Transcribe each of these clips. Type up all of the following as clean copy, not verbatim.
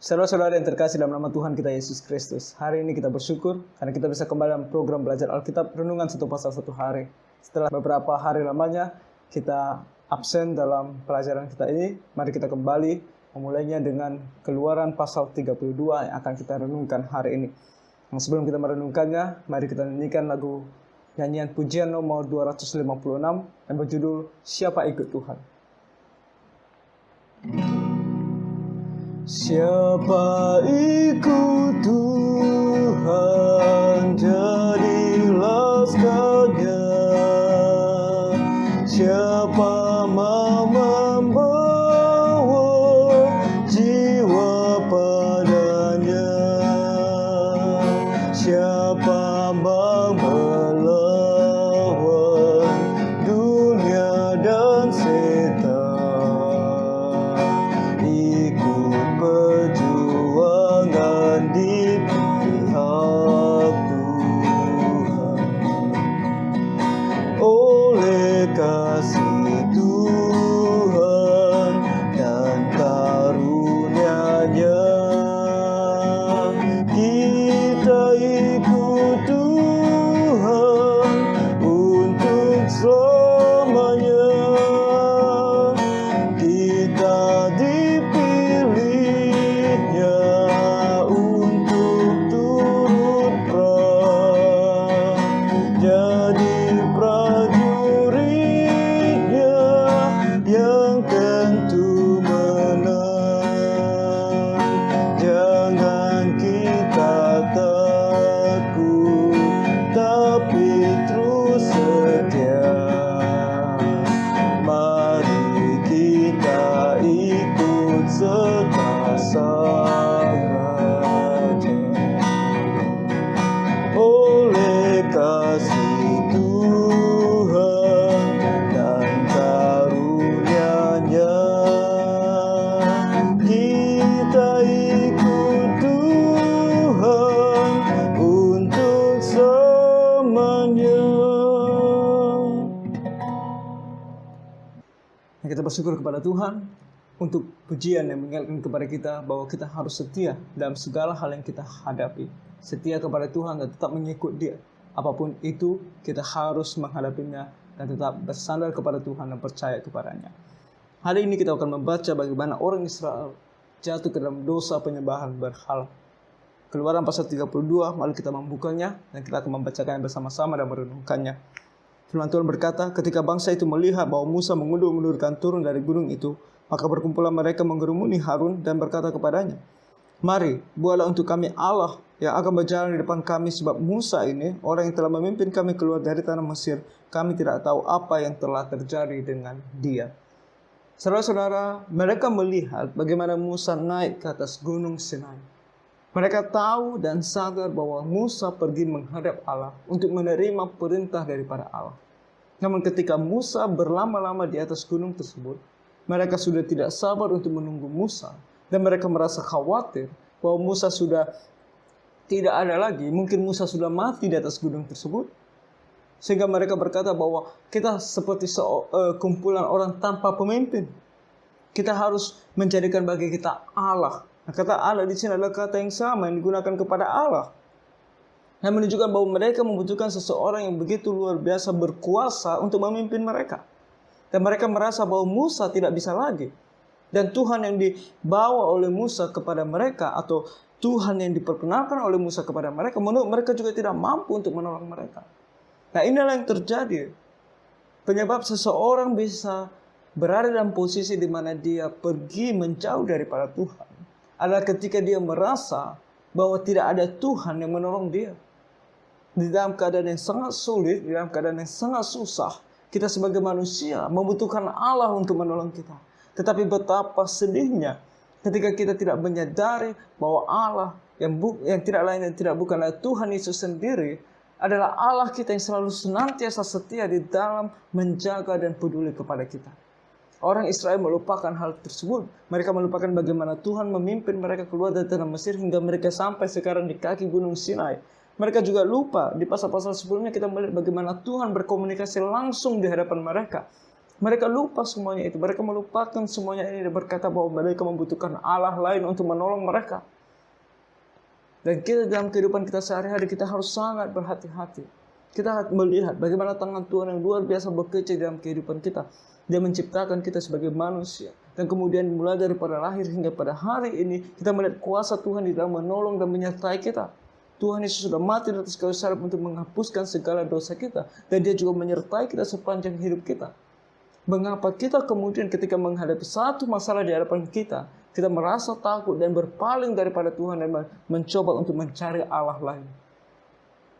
Saudara-saudara yang terkasih dalam nama Tuhan kita Yesus Kristus, hari ini kita bersyukur karena kita bisa kembali dalam program belajar Alkitab Renungan satu pasal satu hari. Setelah beberapa hari lamanya kita absen dalam pelajaran kita ini, mari kita kembali memulainya dengan Keluaran pasal 32 yang akan kita renungkan hari ini. Nah, sebelum kita merenungkannya, mari kita nyanyikan lagu nyanyian pujian nomor 256 yang berjudul Siapa Ikut Tuhan. Siapa ikut Tuhan, jadilah sekalian. Siapa mau membawa jiwa padanya, siapa mau melawan dunia dan setan, perjuangan di pihak Tuhan. Oleh kasih Tuhan dan karunia-Nya, kita ikut Tuhan untuk selamanya. Kita dipilihnya untuk turut perang, jadi prajuritnya yang tentu menang. Jangan kita takut, tapi terus setia. Mari kita ikut serta Sang Raja. Oleh kasih Tuhan dan karunia-Nya, kita ikut Tuhan untuk selamanya. Kita bersyukur kepada Tuhan untuk pujian yang mengingatkan kepada kita bahwa kita harus setia dalam segala hal yang kita hadapi. Setia kepada Tuhan dan tetap mengikut Dia. Apapun itu, kita harus menghadapinya dan tetap bersandar kepada Tuhan dan percaya kepadanya. Hari ini kita akan membaca bagaimana orang Israel jatuh ke dalam dosa penyembahan berhala. Keluaran pasal 32, mari kita membukanya dan kita akan membacakannya bersama-sama dan merenungkannya. Firman Tuhan berkata, ketika bangsa itu melihat bahwa Musa mengundur-undurkan turun dari gunung itu, maka berkumpulan mereka menggerumuni Harun dan berkata kepadanya, "Mari, buatlah untuk kami Allah yang akan berjalan di depan kami, sebab Musa ini, orang yang telah memimpin kami keluar dari tanah Mesir, kami tidak tahu apa yang telah terjadi dengan dia." Saudara-saudara, mereka melihat bagaimana Musa naik ke atas gunung Sinai. Mereka tahu dan sadar bahwa Musa pergi menghadap Allah untuk menerima perintah daripada Allah. Namun ketika Musa berlama-lama di atas gunung tersebut, mereka sudah tidak sabar untuk menunggu Musa. Dan mereka merasa khawatir bahwa Musa sudah tidak ada lagi. Mungkin Musa sudah mati di atas gunung tersebut. Sehingga mereka berkata bahwa kita seperti kumpulan orang tanpa pemimpin. Kita harus menjadikan bagi kita Allah. Nah, kata Allah di sini adalah kata yang sama yang digunakan kepada Allah. Yang menunjukkan bahwa mereka membutuhkan seseorang yang begitu luar biasa berkuasa untuk memimpin mereka. Dan mereka merasa bahwa Musa tidak bisa lagi. Dan Tuhan yang dibawa oleh Musa kepada mereka, atau Tuhan yang diperkenalkan oleh Musa kepada mereka, menurut mereka juga tidak mampu untuk menolong mereka. Nah, inilah yang terjadi. Penyebab seseorang bisa berada dalam posisi di mana dia pergi menjauh daripada Tuhan adalah ketika dia merasa bahwa tidak ada Tuhan yang menolong dia. Di dalam keadaan yang sangat sulit, di dalam keadaan yang sangat susah, kita sebagai manusia membutuhkan Allah untuk menolong kita. Tetapi betapa sedihnya ketika kita tidak menyadari bahwa Allah yang tidak lain dan tidak bukan adalah Tuhan Yesus sendiri, adalah Allah kita yang selalu senantiasa setia di dalam menjaga dan peduli kepada kita. Orang Israel melupakan hal tersebut. Mereka melupakan bagaimana Tuhan memimpin mereka keluar dari tanah Mesir hingga mereka sampai sekarang di kaki gunung Sinai. Mereka juga lupa di pasal-pasal sebelumnya kita melihat bagaimana Tuhan berkomunikasi langsung di hadapan mereka. Mereka lupa semuanya itu. Mereka melupakan semuanya ini dan berkata bahwa mereka membutuhkan Allah lain untuk menolong mereka. Dan kita dalam kehidupan kita sehari-hari kita harus sangat berhati-hati. Kita harus melihat bagaimana tangan Tuhan yang luar biasa bekerja dalam kehidupan kita. Dia menciptakan kita sebagai manusia. Dan kemudian mulai daripada lahir hingga pada hari ini kita melihat kuasa Tuhan di dalam menolong dan menyertai kita. Tuhan Yesus sudah mati di atas kayu salib untuk menghapuskan segala dosa kita. Dan dia juga menyertai kita sepanjang hidup kita. Mengapa kita kemudian ketika menghadapi satu masalah di hadapan kita merasa takut dan berpaling daripada Tuhan dan mencoba untuk mencari Allah lain?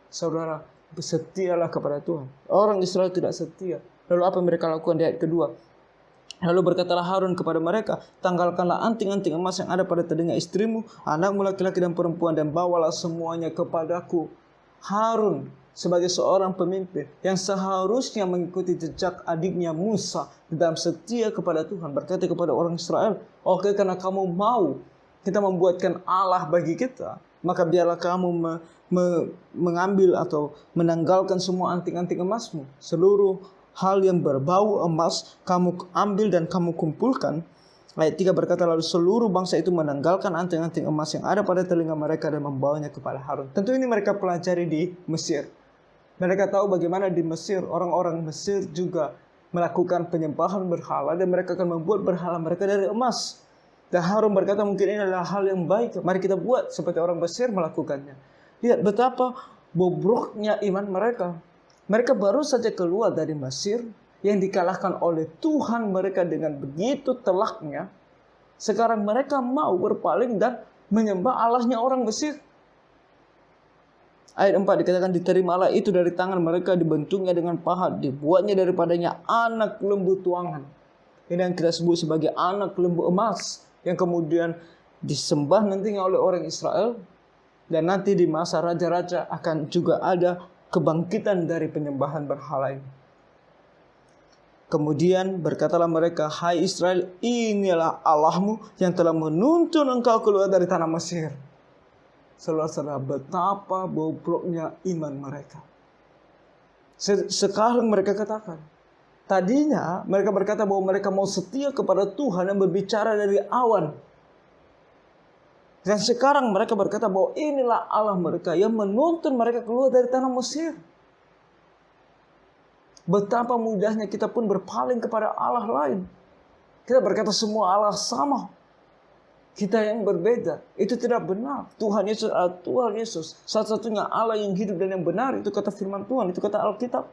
Saudara, setialah kepada Tuhan. Orang Israel tidak setia. Lalu apa yang mereka lakukan di ayat kedua? Lalu berkatalah Harun kepada mereka, tanggalkanlah anting-anting emas yang ada pada telinga istrimu, anakmu laki-laki dan perempuan, dan bawalah semuanya kepadaku. Harun sebagai seorang pemimpin yang seharusnya mengikuti jejak adiknya Musa dalam setia kepada Tuhan, berkata kepada orang Israel, oke, karena kamu mau kita membuatkan Allah bagi kita, maka biarlah kamu mengambil atau menanggalkan semua anting-anting emasmu. Seluruh hal yang berbau emas kamu ambil dan kamu kumpulkan. Ayat 3 berkata, lalu seluruh bangsa itu menanggalkan anting-anting emas yang ada pada telinga mereka dan membawanya kepada Harun. Tentu ini mereka pelajari di Mesir. Mereka tahu bagaimana di Mesir orang-orang Mesir juga melakukan penyembahan berhala dan mereka akan membuat berhala mereka dari emas. Dan Harun berkata, mungkin ini adalah hal yang baik, mari kita buat seperti orang Mesir melakukannya. Lihat betapa bobroknya iman mereka. Mereka baru saja keluar dari Mesir yang dikalahkan oleh Tuhan mereka dengan begitu telaknya. Sekarang mereka mau berpaling dan menyembah Allahnya orang Mesir. Ayat 4 dikatakan, diterimalah itu dari tangan mereka, dibentuknya dengan pahat, dibuatnya daripadanya anak lembu tuangan. Ini yang kita sebut sebagai anak lembu emas, yang kemudian disembah nantinya oleh orang Israel. Dan nanti di masa raja-raja akan juga ada kebangkitan dari penyembahan berhala ini. Kemudian berkatalah mereka, hai Israel, inilah Allahmu yang telah menuntun engkau keluar dari tanah Mesir. Saudara-saudara, betapa bobroknya iman mereka. Sekarang mereka katakan, tadinya mereka berkata bahwa mereka mau setia kepada Tuhan yang berbicara dari awan. Dan sekarang mereka berkata bahwa inilah Allah mereka yang menuntun mereka keluar dari tanah Mesir. Betapa mudahnya kita pun berpaling kepada Allah lain. Kita berkata semua Allah sama. Kita yang berbeda. Itu tidak benar. Tuhan Yesus adalah Tuhan Yesus. Satu-satunya Allah yang hidup dan yang benar. Itu kata firman Tuhan. Itu kata Alkitab.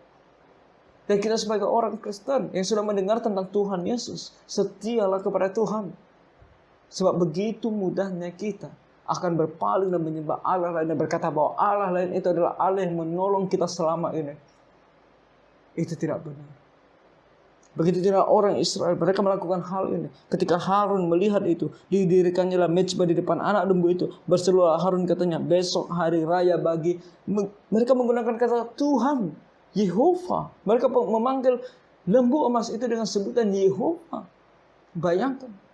Dan kita sebagai orang Kristen yang sudah mendengar tentang Tuhan Yesus, setialah kepada Tuhan. Sebab begitu mudahnya kita akan berpaling dan menyembah Allah lain dan berkata bahwa Allah lain itu adalah Allah yang menolong kita selama ini. Itu tidak benar. Begitu tidak orang Israel, mereka melakukan hal ini. Ketika Harun melihat itu, didirikannya mezbah di depan anak lembu itu. Berserulah Harun katanya, besok hari raya bagi. Mereka menggunakan kata Tuhan, Yehova. Mereka memanggil lembu emas itu dengan sebutan Yehova. Bayangkan.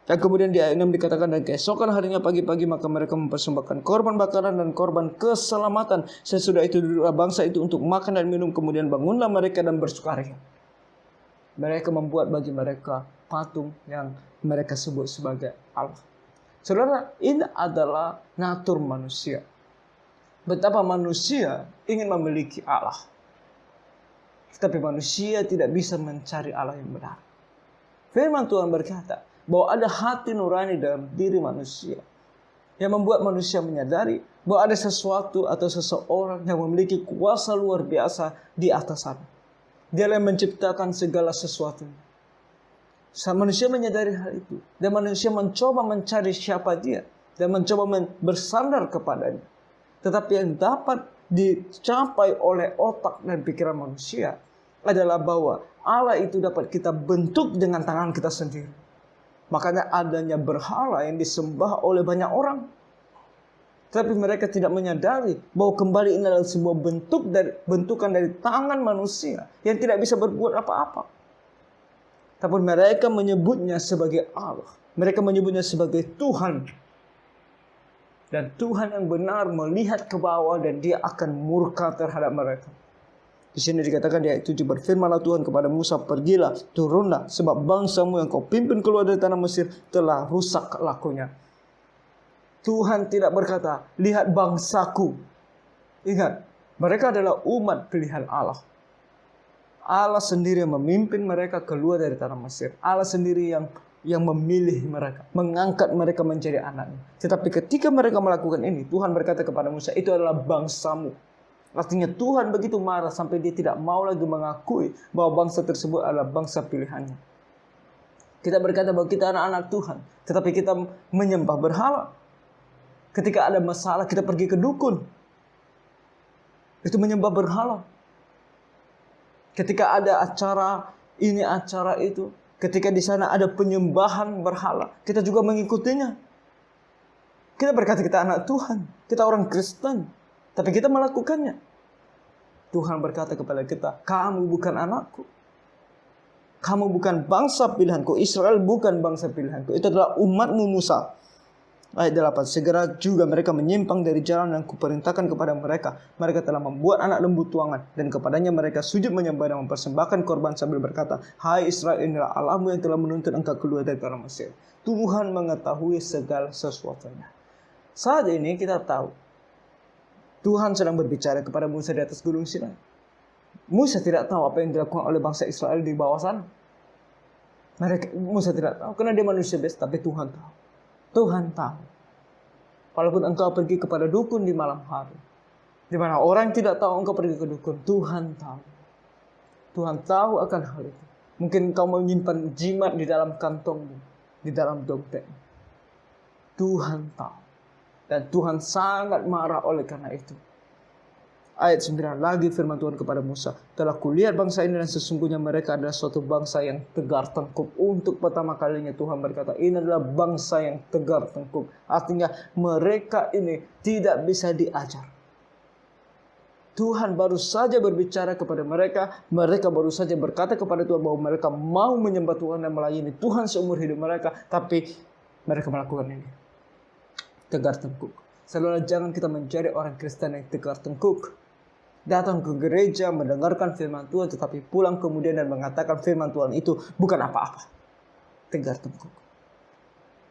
Dan kemudian di ayat 6 dikatakan, dan keesokan harinya pagi-pagi maka mereka mempersembahkan korban bakaran dan korban keselamatan. Sesudah itu duduklah bangsa itu untuk makan dan minum. Kemudian bangunlah mereka dan bersukaria. Mereka membuat bagi mereka patung yang mereka sebut sebagai Allah. Saudara, ini adalah natur manusia. Betapa manusia ingin memiliki Allah. Tapi manusia tidak bisa mencari Allah yang benar. Firman Tuhan berkata bahwa ada hati nurani dalam diri manusia yang membuat manusia menyadari bahwa ada sesuatu atau seseorang yang memiliki kuasa luar biasa di atas sana. Dia yang menciptakan segala sesuatu. Manusia menyadari hal itu dan manusia mencoba mencari siapa dia dan mencoba bersandar kepadanya. Tetapi yang dapat dicapai oleh otak dan pikiran manusia adalah bahwa Allah itu dapat kita bentuk dengan tangan kita sendiri. Makanya adanya berhala yang disembah oleh banyak orang. Tapi mereka tidak menyadari bahwa kembali ini adalah sebuah bentukan dari tangan manusia yang tidak bisa berbuat apa-apa. Tapi mereka menyebutnya sebagai Allah. Mereka menyebutnya sebagai Tuhan. Dan Tuhan yang benar melihat ke bawah dan dia akan murka terhadap mereka. Di sini dikatakan di ayat 7, berfirmanlah Tuhan kepada Musa, pergilah, turunlah, sebab bangsamu yang kau pimpin keluar dari tanah Mesir telah rusak lakunya. Tuhan tidak berkata, lihat bangsaku. Ingat, mereka adalah umat pilihan Allah. Allah sendiri yang memimpin mereka keluar dari tanah Mesir. Allah sendiri yang memilih mereka, mengangkat mereka menjadi anaknya. Tetapi ketika mereka melakukan ini, Tuhan berkata kepada Musa, itu adalah bangsamu. Artinya Tuhan begitu marah sampai dia tidak mau lagi mengakui bahwa bangsa tersebut adalah bangsa pilihannya. Kita berkata bahwa kita anak-anak Tuhan, tetapi kita menyembah berhala. Ketika ada masalah kita pergi ke dukun. Itu menyembah berhala. Ketika ada acara ini, acara itu, ketika di sana ada penyembahan berhala, kita juga mengikutinya. Kita berkata kita anak Tuhan, kita orang Kristen, tapi kita melakukannya. Tuhan berkata kepada kita, kamu bukan anakku. Kamu bukan bangsa pilihanku. Israel bukan bangsa pilihanku. Itu adalah umatmu Musa. Ayat 8, segera juga mereka menyimpang dari jalan yang kuperintahkan kepada mereka. Mereka telah membuat anak lembu tuangan, dan kepadanya mereka sujud menyembah dan mempersembahkan korban sambil berkata, hai Israel, inilah Allahmu yang telah menuntun engkau keluar dari tanah Mesir. Tuhan mengetahui segala sesuatunya. Saat ini kita tahu Tuhan sedang berbicara kepada Musa di atas gunung Sinai. Musa tidak tahu apa yang dilakukan oleh bangsa Israel di bawah sana. Musa tidak tahu karena dia manusia biasa, tapi Tuhan tahu. Tuhan tahu. Walaupun engkau pergi kepada dukun di malam hari, di mana orang tidak tahu engkau pergi ke dukun, Tuhan tahu. Tuhan tahu akan hal itu. Mungkin engkau menyimpan jimat di dalam kantongmu, di dalam dompet. Tuhan tahu. Dan Tuhan sangat marah oleh karena itu. Ayat 9 lagi firman Tuhan kepada Musa, telah kulihat bangsa ini dan sesungguhnya mereka adalah suatu bangsa yang tegar tengkuk. Untuk pertama kalinya Tuhan berkata, ini adalah bangsa yang tegar tengkuk. Artinya mereka ini tidak bisa diajar. Tuhan baru saja berbicara kepada mereka. Mereka baru saja berkata kepada Tuhan bahwa mereka mau menyembah Tuhan dan melayani Tuhan seumur hidup mereka. Tapi mereka melakukan ini. Tegar tengkuk. Saudara, jangan kita menjadi orang Kristen yang tegar tengkuk. Datang ke gereja, mendengarkan firman Tuhan, tetapi pulang kemudian dan mengatakan firman Tuhan itu bukan apa-apa. Tegar tengkuk.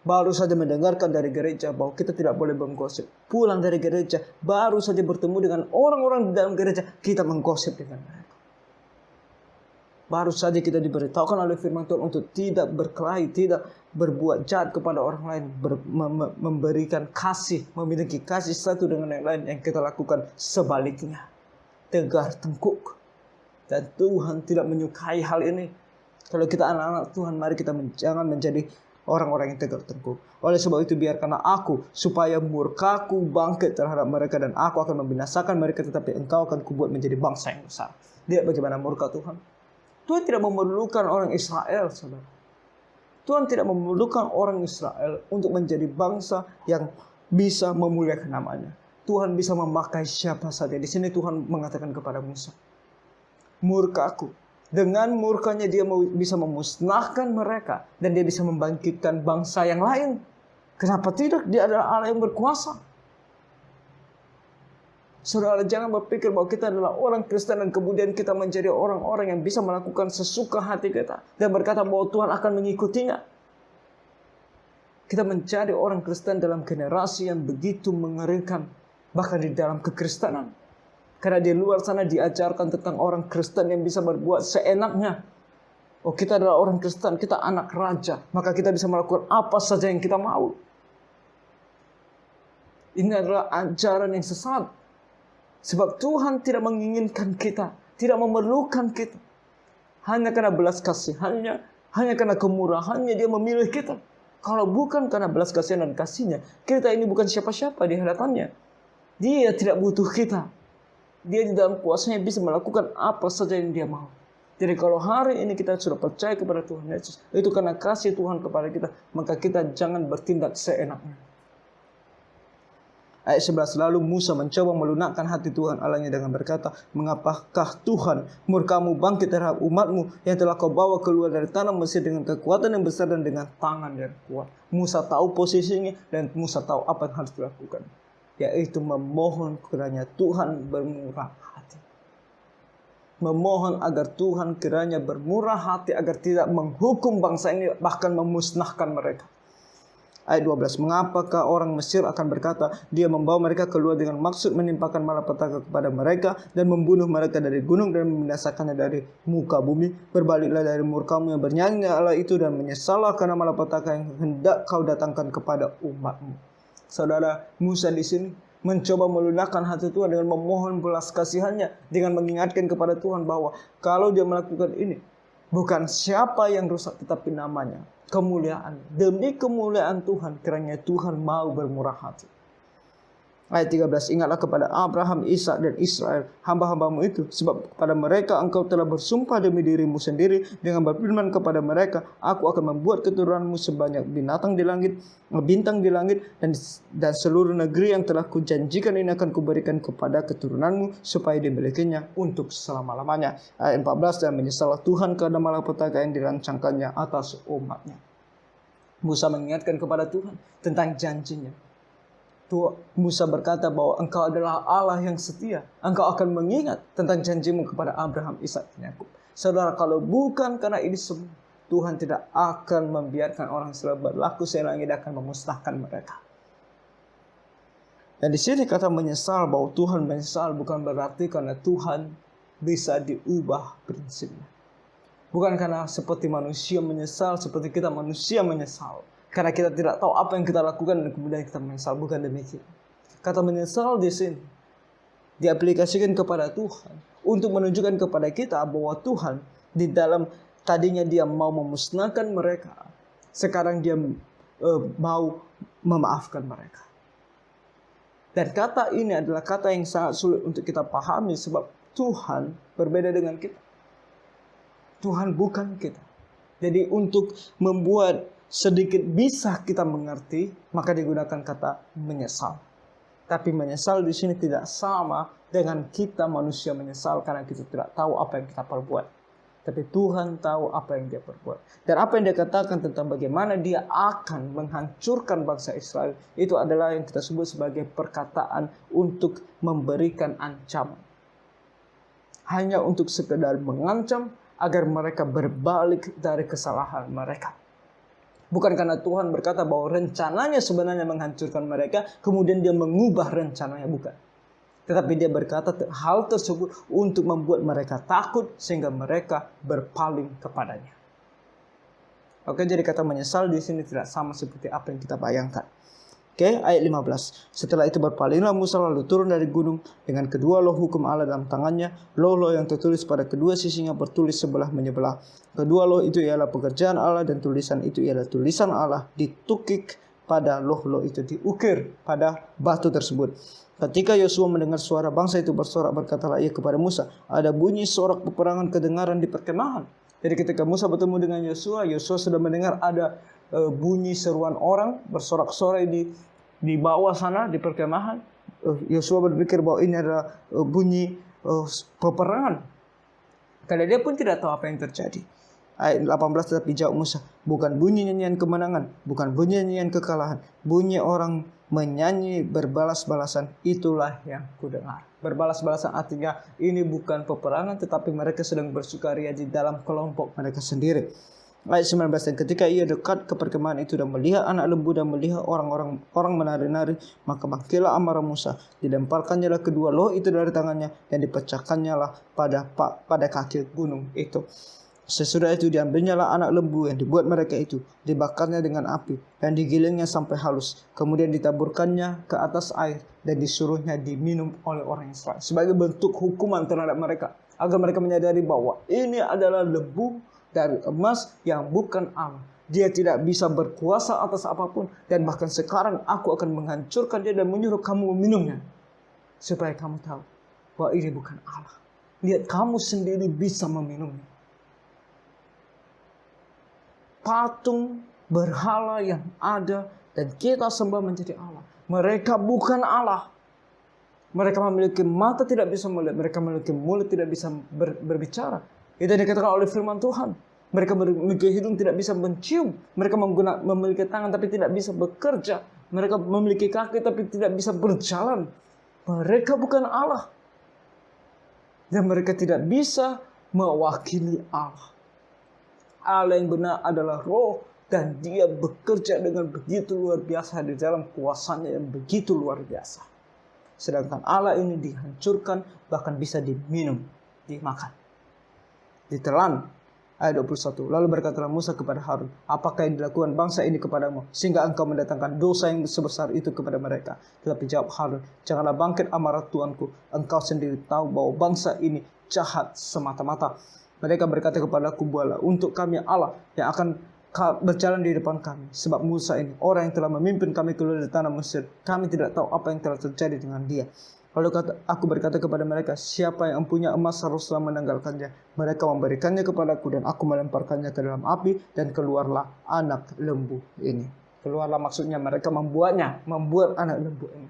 Baru saja mendengarkan dari gereja bahwa kita tidak boleh menggosip. Pulang dari gereja, baru saja bertemu dengan orang-orang di dalam gereja, kita menggosip dengan mereka. Baru saja kita diberitahukan oleh firman Tuhan untuk tidak berkelahi, tidak berbuat jahat kepada orang lain, memberikan kasih, memiliki kasih satu dengan yang lain. Yang kita lakukan sebaliknya, tegar tengkuk. Dan Tuhan tidak menyukai hal ini. Kalau kita anak-anak Tuhan, mari kita jangan menjadi orang-orang yang tegar tengkuk. Oleh sebab itu biarkanlah aku, supaya murkaku bangkit terhadap mereka, dan aku akan membinasakan mereka, tetapi engkau akan kubuat menjadi bangsa yang besar. Lihat bagaimana murka Tuhan. Tuhan tidak memerlukan orang Israel, saudara. Tuhan tidak memerlukan orang Israel untuk menjadi bangsa yang bisa memuliakan namanya. Tuhan bisa memakai siapa saja. Di sini Tuhan mengatakan kepada Musa, murkaku. Dengan murkanya dia bisa memusnahkan mereka. Dan dia bisa membangkitkan bangsa yang lain. Kenapa tidak? Dia adalah Allah yang berkuasa. Saudara, jangan berpikir bahwa kita adalah orang Kristen dan kemudian kita menjadi orang-orang yang bisa melakukan sesuka hati kita dan berkata bahwa Tuhan akan mengikutinya. Kita menjadi orang Kristen dalam generasi yang begitu mengerikan, bahkan di dalam kekristenan. Karena di luar sana diajarkan tentang orang Kristen yang bisa berbuat seenaknya. Oh, kita adalah orang Kristen, kita anak raja, maka kita bisa melakukan apa saja yang kita mau. Ini adalah ajaran yang sesat. Sebab Tuhan tidak menginginkan kita, tidak memerlukan kita. Hanya karena belas kasihannya, hanya karena kemurahannya dia memilih kita. Kalau bukan karena belas kasihan dan kasihnya, kita ini bukan siapa-siapa di hadapannya. Dia tidak butuh kita. Dia di dalam kuasanya bisa melakukan apa saja yang dia mau. Jadi kalau hari ini kita sudah percaya kepada Tuhan Yesus, itu karena kasih Tuhan kepada kita, maka kita jangan bertindak seenaknya. Ayat 11, lalu Musa mencoba melunakkan hati Tuhan Allahnya dengan berkata, mengapakah Tuhan murkamu bangkit terhadap umatmu yang telah kau bawa keluar dari tanah Mesir dengan kekuatan yang besar dan dengan tangan yang kuat. Musa tahu posisinya dan Musa tahu apa yang harus dilakukan, yaitu memohon kiranya Tuhan bermurah hati. memohon agar Tuhan kiranya bermurah hati agar tidak menghukum bangsa ini, bahkan memusnahkan mereka. Ayat 12, mengapakah orang Mesir akan berkata, dia membawa mereka keluar dengan maksud menimpakan malapetaka kepada mereka dan membunuh mereka dari gunung dan membinasakannya dari muka bumi. Berbaliklah dari murkamu yang bernyanyi Allah itu dan menyesallah karena malapetaka yang hendak kau datangkan kepada umatmu. Saudara, Musa di sini mencoba melunakkan hati Tuhan dengan memohon belas kasihannya, dengan mengingatkan kepada Tuhan bahwa kalau dia melakukan ini, bukan siapa yang rusak tetapi namanya, kemuliaan. Demi kemuliaan Tuhan, kiranya Tuhan mau bermurah hati. Ayat 13, ingatlah kepada Abraham, Ishak dan Israel, hamba-hambamu itu, sebab kepada mereka engkau telah bersumpah demi dirimu sendiri dengan berfirman kepada mereka, aku akan membuat keturunanmu sebanyak bintang di langit, dan seluruh negeri yang telah kujanjikan ini akan kuberikan kepada keturunanmu supaya dimilikinya untuk selama-lamanya. Ayat 14, dan menyesallah Tuhan karena malapetaka yang dirancangkannya atas umatnya. Musa mengingatkan kepada Tuhan tentang janjinya. Musa berkata bahwa engkau adalah Allah yang setia. Engkau akan mengingat tentang janjimu kepada Abraham, Ishak dan Yakub. Saudara, kalau bukan karena ini semua, Tuhan tidak akan membiarkan orang Israel berlaku sehingga dia akan memusnahkan mereka. Dan di sini kata menyesal, bahwa Tuhan menyesal bukan berarti karena Tuhan bisa diubah prinsipnya. Bukan karena seperti manusia menyesal, seperti kita manusia menyesal. Karena kita tidak tahu apa yang kita lakukan dan kemudian kita menyesal. Bukan demikian. Kata menyesal di sini diaplikasikan kepada Tuhan untuk menunjukkan kepada kita bahwa Tuhan di dalam tadinya dia mau memusnahkan mereka, sekarang dia mau memaafkan mereka. Dan kata ini adalah kata yang sangat sulit untuk kita pahami, sebab Tuhan berbeda dengan kita. Tuhan bukan kita. Jadi untuk membuat sedikit bisa kita mengerti, maka digunakan kata menyesal. Tapi menyesal di sini tidak sama dengan kita manusia menyesal karena kita tidak tahu apa yang kita perbuat. Tapi Tuhan tahu apa yang dia perbuat. Dan apa yang dia katakan tentang bagaimana dia akan menghancurkan bangsa Israel, itu adalah yang kita sebut sebagai perkataan untuk memberikan ancaman. Hanya untuk sekedar mengancam agar mereka berbalik dari kesalahan mereka. Bukan karena Tuhan berkata bahwa rencananya sebenarnya menghancurkan mereka, kemudian dia mengubah rencananya, bukan. Tetapi dia berkata hal tersebut untuk membuat mereka takut sehingga mereka berpaling kepadanya. Oke, jadi kata menyesal di sini tidak sama seperti apa yang kita bayangkan. Oke, ayat 15. Setelah itu berpalinglah Musa lalu turun dari gunung dengan kedua loh hukum Allah dalam tangannya. Loh yang tertulis pada kedua sisinya bertulis sebelah menyebelah. Kedua loh itu ialah pekerjaan Allah dan tulisan itu ialah tulisan Allah ditukik pada loh itu, diukir pada batu tersebut. Ketika Yosua mendengar suara bangsa itu bersorak, berkatalah ia kepada Musa, ada bunyi sorak peperangan kedengaran di perkemahan. Jadi ketika Musa bertemu dengan Yosua sudah mendengar ada bunyi seruan orang bersorak-sorai di bawah sana di perkemahan. Yosua berpikir bahwa ini adalah bunyi peperangan. Karena dia pun tidak tahu apa yang terjadi. Ayat 18, tetapi jawab Musa, bukan bunyi nyanyian kemenangan, bukan bunyi nyanyian kekalahan, bunyi orang menyanyi berbalas-balasan, itulah yang kudengar. Berbalas-balasan artinya ini bukan peperangan, tetapi mereka sedang bersukaria di dalam kelompok mereka sendiri. Ayat 19, dan ketika ia dekat ke perkemahan itu dan melihat anak lembu dan melihat orang menari-nari, maka bangkitlah amarah Musa, dilemparkannya lah kedua loh itu dari tangannya dan dipecahkannya lah pada kaki gunung itu. Sesudah itu diambilnya lah anak lembu yang dibuat mereka itu, dibakarnya dengan api dan digilingnya sampai halus, kemudian ditaburkannya ke atas air dan disuruhnya diminum oleh orang Israel sebagai bentuk hukuman terhadap mereka, agar mereka menyadari bahwa ini adalah lembu dari emas yang bukan Allah. Dia tidak bisa berkuasa atas apapun, dan bahkan sekarang aku akan menghancurkan dia dan menyuruh kamu meminumnya, supaya kamu tahu bahwa ini bukan Allah. Lihat, kamu sendiri bisa meminumnya. Patung berhala yang ada dan kita sembah menjadi Allah. Mereka bukan Allah. Mereka memiliki mata tidak bisa melihat, mereka memiliki mulut tidak bisa berbicara. Itu dikatakan oleh firman Tuhan. Mereka memiliki hidung tidak bisa mencium, mereka memiliki tangan tapi tidak bisa bekerja, mereka memiliki kaki tapi tidak bisa berjalan. Mereka bukan Allah. Dan mereka tidak bisa mewakili Allah. Allah yang benar adalah roh, dan dia bekerja dengan begitu luar biasa di dalam kuasanya yang begitu luar biasa. Sedangkan Allah ini dihancurkan, bahkan bisa diminum, dimakan, ditelan. Ayat 21. Lalu berkatalah Musa kepada Harun, apakah yang dilakukan bangsa ini kepadamu, sehingga engkau mendatangkan dosa yang sebesar itu kepada mereka? Tetapi jawab Harun, janganlah bangkit amarah Tuanku, engkau sendiri tahu bahwa bangsa ini jahat semata-mata. Mereka berkata kepadaku, buatlah untuk kami Allah yang akan berjalan di depan kami. Sebab Musa ini orang yang telah memimpin kami keluar dari tanah Mesir. Kami tidak tahu apa yang telah terjadi dengan dia. Lalu aku berkata kepada mereka, siapa yang punya emas haruslah menanggalkannya. Mereka memberikannya kepadaku dan aku melemparkannya ke dalam api, dan keluarlah anak lembu ini. Keluarlah maksudnya mereka membuat anak lembu ini.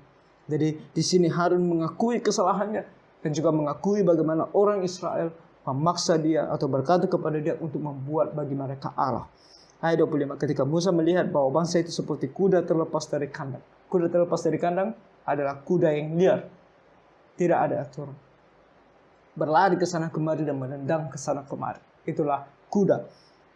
Jadi di sini Harun mengakui kesalahannya dan juga mengakui bagaimana orang Israel memaksa dia atau berkata kepada dia untuk membuat bagi mereka Allah. Ayat 25, ketika Musa melihat bahwa bangsa itu seperti kuda terlepas dari kandang. Kuda terlepas dari kandang adalah kuda yang liar. Tidak ada aturan. Berlari ke sana kemari dan menendang ke sana kemari. Itulah kuda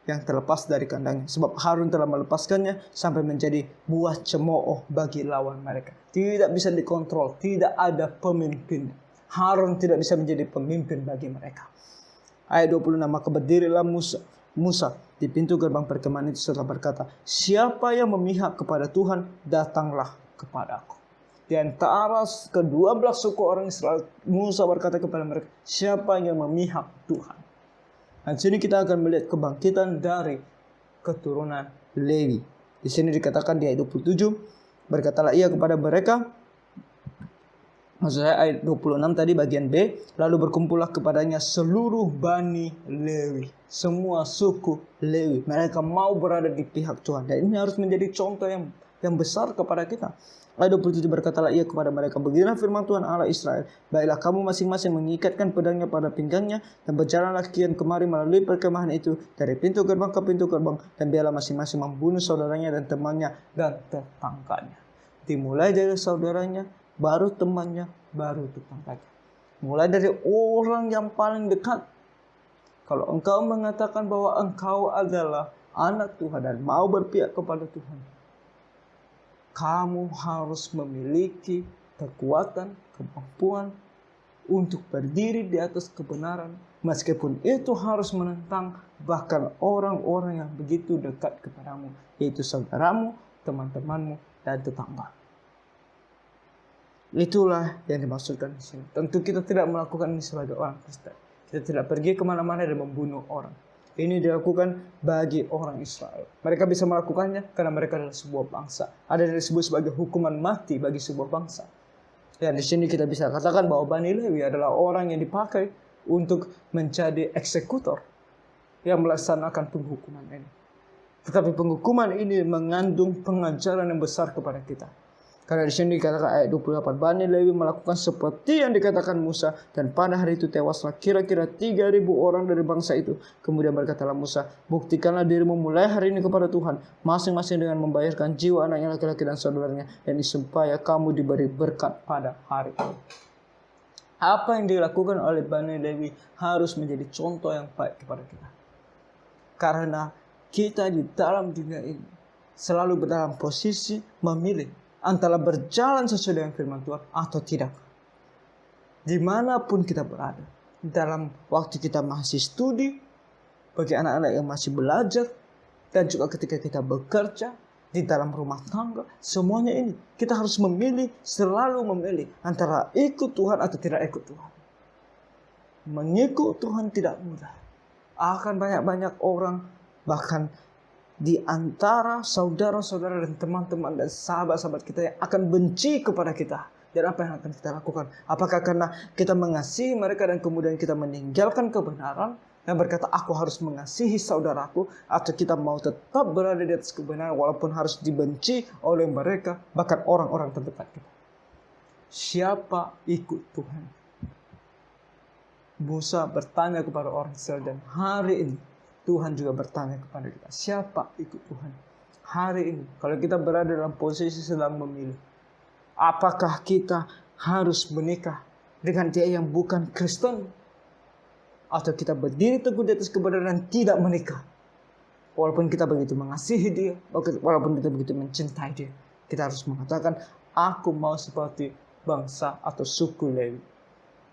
yang terlepas dari kandangnya. Sebab Harun telah melepaskannya sampai menjadi buah cemooh bagi lawan mereka. Tidak bisa dikontrol. Tidak ada pemimpin. Harun tidak bisa menjadi pemimpin bagi mereka. Ayat 26, maka berdirilah Musa di pintu gerbang perkemahan itu setelah berkata, siapa yang memihak kepada Tuhan, datanglah kepadaku. Di antara ke-12 suku orang Israel, Musa berkata kepada mereka, siapa yang memihak Tuhan? Dan sini kita akan melihat kebangkitan dari keturunan Lewi. Di sini dikatakan di ayat 27, berkatalah ia kepada mereka, maksud saya ayat 26 tadi bagian B, lalu berkumpullah kepadanya seluruh Bani Lewi, semua suku Lewi. Mereka mau berada di pihak Tuhan. Dan ini harus menjadi contoh yang besar kepada kita. Ayat 27 berkatalah ia kepada mereka, beginilah firman Tuhan Allah Israel, baiklah kamu masing-masing mengikatkan pedangnya pada pinggangnya, dan berjalanlah kian kemari melalui perkemahan itu, dari pintu gerbang ke pintu gerbang, dan biarlah masing-masing membunuh saudaranya dan temannya dan tetangganya. Dimulai dari saudaranya, baru temannya, baru tetangganya. Mulai dari orang yang paling dekat. Kalau engkau mengatakan bahwa engkau adalah anak Tuhan dan mau berpihak kepada Tuhan, kamu harus memiliki kekuatan, kemampuan untuk berdiri di atas kebenaran, meskipun itu harus menentang bahkan orang-orang yang begitu dekat kepadamu, yaitu saudaramu, teman-temanmu, dan tetangga. Itulah yang dimaksudkan di sini. Tentu kita tidak melakukan ini sebagai orang Kristen. Kita tidak pergi kemana-mana dan membunuh orang. Ini dilakukan bagi orang Israel. Mereka bisa melakukannya karena mereka adalah sebuah bangsa. Ada yang disebut sebagai hukuman mati bagi sebuah bangsa. Dan di sini kita bisa katakan bahwa Bani Lewi adalah orang yang dipakai untuk menjadi eksekutor yang melaksanakan penghukuman ini. Tetapi penghukuman ini mengandung pengajaran yang besar kepada kita. Karena di sini dikatakan ayat 28, Bani Lewi melakukan seperti yang dikatakan Musa, dan pada hari itu tewaslah kira-kira 3.000 orang dari bangsa itu. Kemudian berkatalah Musa, buktikanlah dirimu mulai hari ini kepada Tuhan, masing-masing dengan membayarkan jiwa anaknya laki-laki dan saudaranya, dan supaya kamu diberi berkat pada hari itu. Apa yang dilakukan oleh Bani Lewi harus menjadi contoh yang baik kepada kita. Karena kita di dalam dunia ini selalu dalam posisi memilih antara berjalan sesuai dengan firman Tuhan atau tidak. Dimanapun kita berada. Dalam waktu kita masih studi, bagi anak-anak yang masih belajar, dan juga ketika kita bekerja, di dalam rumah tangga, semuanya ini kita harus memilih, selalu memilih antara ikut Tuhan atau tidak ikut Tuhan. Mengikut Tuhan tidak mudah. Akan banyak-banyak orang, bahkan di antara saudara-saudara dan teman-teman dan sahabat-sahabat kita yang akan benci kepada kita. Dan apa yang akan kita lakukan? Apakah karena kita mengasihi mereka dan kemudian kita meninggalkan kebenaran dan berkata aku harus mengasihi saudaraku, atau kita mau tetap berada di atas kebenaran walaupun harus dibenci oleh mereka, bahkan orang-orang terdekat kita? Siapa ikut Tuhan? Musa bertanya kepada orang Israel, dan hari ini Tuhan juga bertanya kepada kita, siapa ikut Tuhan? Hari ini, kalau kita berada dalam posisi sedang memilih, apakah kita harus menikah dengan dia yang bukan Kristen? atau kita berdiri teguh di atas kebenaran dan tidak menikah. Walaupun kita begitu mengasihi dia, walaupun kita begitu mencintai dia, kita harus mengatakan, aku mau seperti bangsa atau suku Lewi.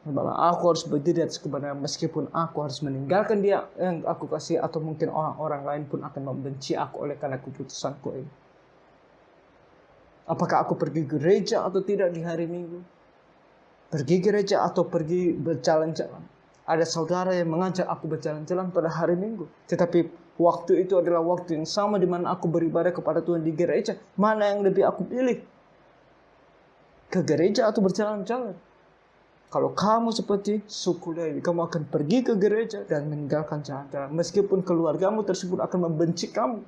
Bahwa aku harus berdiri di atas kebenaran meskipun aku harus meninggalkan dia yang aku kasih, atau mungkin orang-orang lain pun akan membenci aku oleh karena keputusanku ini. Apakah aku pergi gereja atau tidak di hari Minggu? Pergi gereja atau pergi berjalan-jalan? Ada saudara yang mengajak aku berjalan-jalan pada hari Minggu, tetapi waktu itu adalah waktu yang sama di mana aku beribadah kepada Tuhan di gereja. Mana yang lebih aku pilih? Ke gereja atau berjalan-jalan? Kalau kamu seperti suku Lewi, kamu akan pergi ke gereja dan meninggalkan jalan-jalan. Meskipun keluargamu tersebut akan membenci kamu.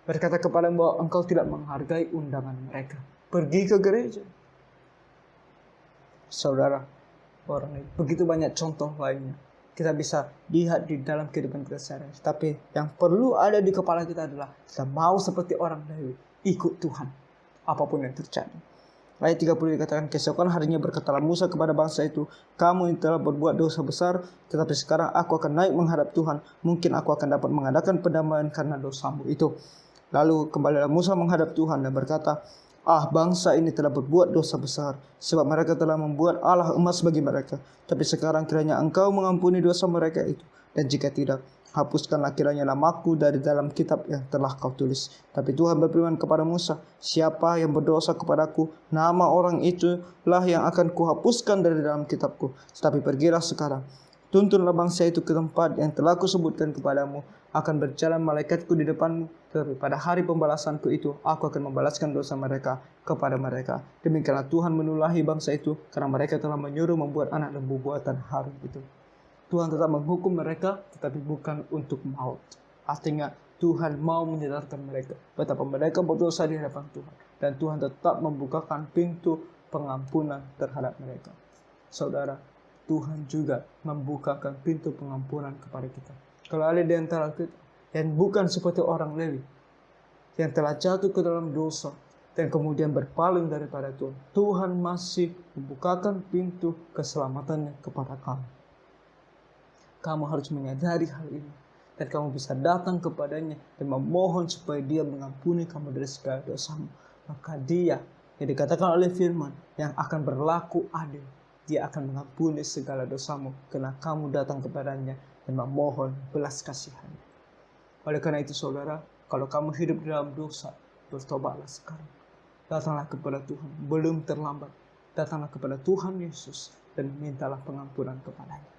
Berkata kepadamu bahwa engkau tidak menghargai undangan mereka. Pergi ke gereja. Saudara, orang ini begitu banyak contoh lainnya. Kita bisa lihat di dalam kehidupan kita sehari-hari. Tapi yang perlu ada di kepala kita adalah kita mau seperti orang Lewi, ikut Tuhan. Apapun yang terjadi. Ayat 30 dikatakan, keesokan harinya berkatalah Musa kepada bangsa itu, kamu ini telah berbuat dosa besar, tetapi sekarang aku akan naik menghadap Tuhan. Mungkin aku akan dapat mengadakan pendamaian karena dosamu itu. Lalu kembalilah Musa menghadap Tuhan dan berkata, bangsa ini telah berbuat dosa besar, sebab mereka telah membuat Allah emas bagi mereka. Tapi sekarang kiranya engkau mengampuni dosa mereka itu, dan jika tidak, hapuskanlah kiranya namaku dari dalam kitab yang telah kau tulis. Tapi Tuhan berfirman kepada Musa, siapa yang berdosa kepadaku, nama orang itulah yang akan kuhapuskan dari dalam kitabku. Tetapi pergilah sekarang, tuntunlah bangsa itu ke tempat yang telah kusebutkan kepadamu. Akan berjalan malaikatku di depanmu, tetapi pada hari pembalasanku itu, aku akan membalaskan dosa mereka kepada mereka. Demikianlah Tuhan menulahi bangsa itu, karena mereka telah menyuruh membuat anak lembu buatan Harun itu. Tuhan tetap menghukum mereka, tetapi bukan untuk maut. Artinya Tuhan mau menyadarkan mereka betapa mereka berdosa di hadapan Tuhan. Dan Tuhan tetap membukakan pintu pengampunan terhadap mereka. Saudara, Tuhan juga membukakan pintu pengampunan kepada kita. Kalau ada di antara kita yang bukan seperti orang Lewi, yang telah jatuh ke dalam dosa dan kemudian berpaling daripada Tuhan, Tuhan masih membukakan pintu keselamatannya kepada kamu. Kamu harus menyadari hal ini. Dan kamu bisa datang kepadanya dan memohon supaya dia mengampuni kamu dari segala dosamu. Maka dia yang dikatakan oleh firman yang akan berlaku adil. Dia akan mengampuni segala dosamu karena kamu datang kepadanya dan memohon belas kasihan. Oleh karena itu saudara, kalau kamu hidup dalam dosa, bertobatlah sekarang. Datanglah kepada Tuhan, belum terlambat. Datanglah kepada Tuhan Yesus dan mintalah pengampunan kepadanya.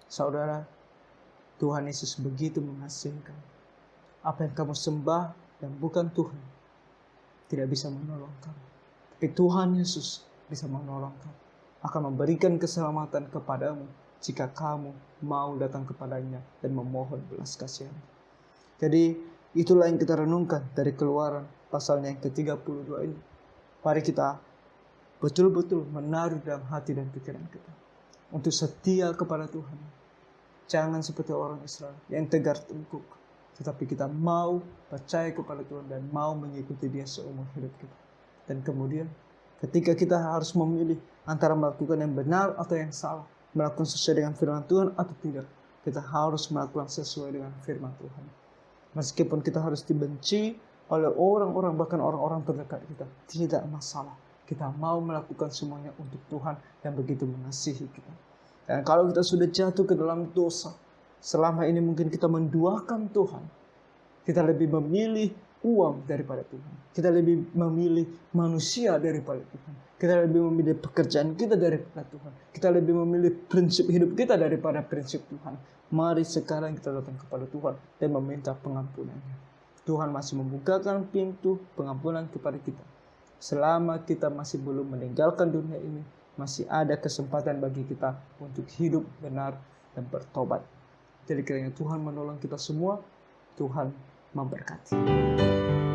Saudara, Tuhan Yesus begitu mengasihi kamu. Apa yang kamu sembah dan bukan Tuhan tidak bisa menolong kamu. Tapi Tuhan Yesus bisa menolong kamu. Akan memberikan keselamatan kepadamu jika kamu mau datang kepadanya dan memohon belas kasihan. Jadi itulah yang kita renungkan dari Keluaran pasalnya yang ke-32 ini. Mari kita betul-betul menaruh dalam hati dan pikiran kita untuk setia kepada Tuhan. Jangan seperti orang Israel yang tegar tengkuk, tetapi kita mau percaya kepada Tuhan dan mau mengikuti Dia seumur hidup kita. Dan kemudian ketika kita harus memilih antara melakukan yang benar atau yang salah, melakukan sesuai dengan firman Tuhan atau tidak, kita harus melakukan sesuai dengan firman Tuhan. Meskipun kita harus dibenci oleh orang-orang, bahkan orang-orang terdekat kita, tidak masalah. Kita mau melakukan semuanya untuk Tuhan yang begitu mengasihi kita. Dan kalau kita sudah jatuh ke dalam dosa, selama ini mungkin kita menduakan Tuhan. Kita lebih memilih uang daripada Tuhan. Kita lebih memilih manusia daripada Tuhan. Kita lebih memilih pekerjaan kita daripada Tuhan. Kita lebih memilih prinsip hidup kita daripada prinsip Tuhan. Mari sekarang kita datang kepada Tuhan dan meminta pengampunannya. Tuhan masih membukakan pintu pengampunan kepada kita. Selama kita masih belum meninggalkan dunia ini, masih ada kesempatan bagi kita untuk hidup benar dan bertobat. Jadi kiranya Tuhan menolong kita semua. Tuhan memberkati.